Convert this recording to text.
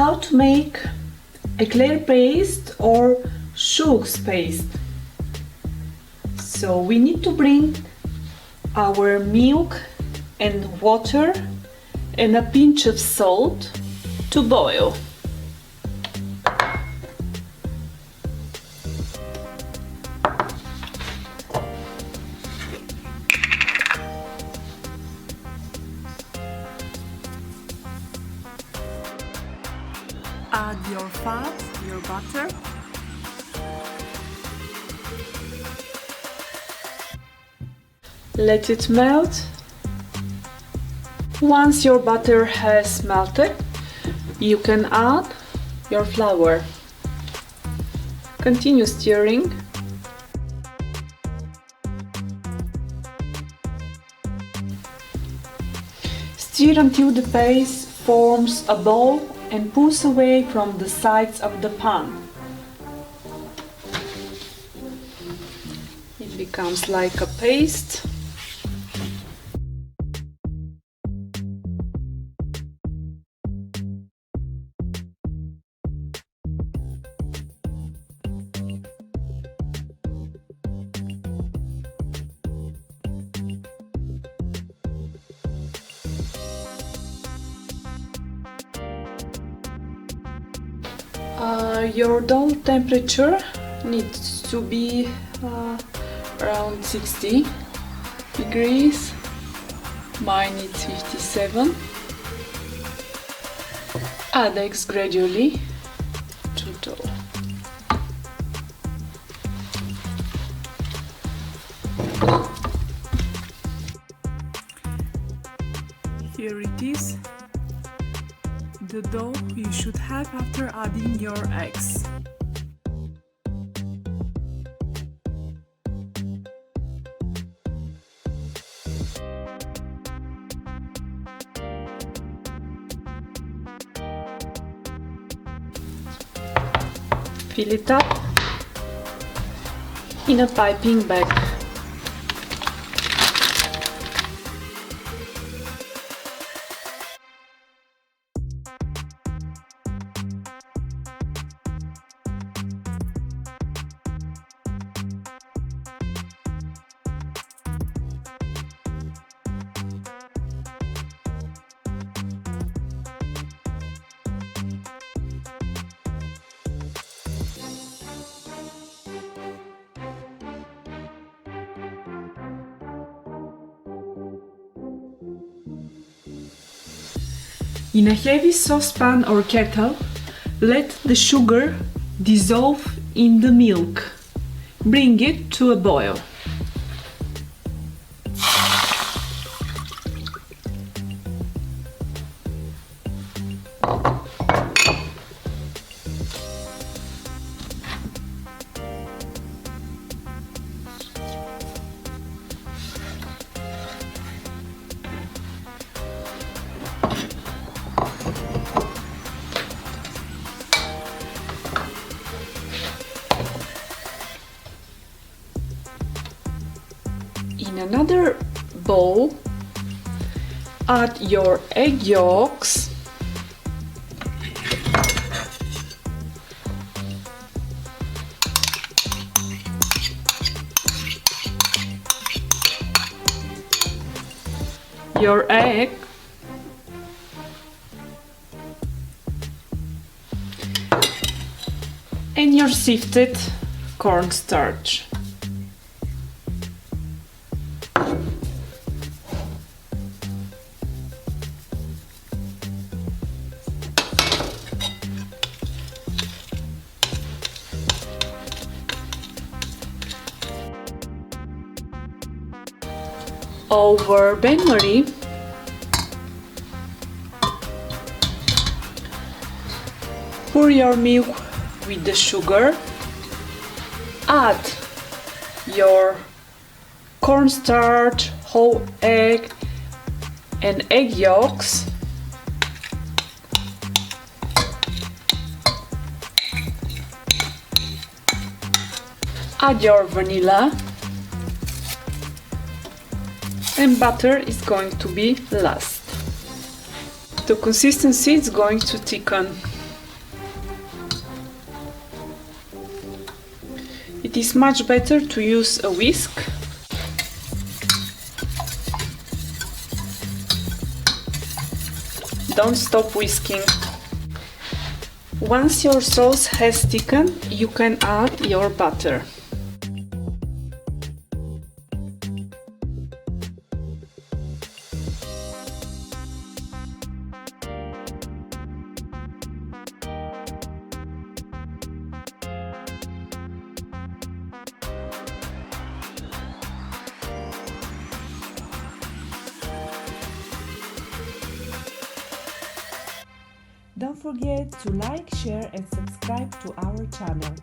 how to make eclair paste or choux paste. So we need to bring our milk and water and a pinch of salt to boil. Add your fat, your butter. Let it melt. Once your butter has melted, you can add your flour. Continue stirring. Stir until the paste forms a ball and pulls away from the sides of the pan. It becomes like a paste. Your dough temperature needs to be around 60 degrees. Mine is 57. Add eggs gradually to dough. Here it is. The dough you should have after adding your eggs. Fill it up in a piping bag. In a heavy saucepan or kettle, let the sugar dissolve in the milk. Bring it to a boil. In another bowl, add your egg yolks, your egg, and your sifted cornstarch. Over bain-marie, pour your milk with the sugar, add your cornstarch, whole egg and egg yolks, add your vanilla, and butter is going to be last. The consistency is going to thicken. It is much better to use a whisk. Don't stop whisking. Once your sauce has thickened, you can add your butter. Don't forget to like, share and subscribe to our channel.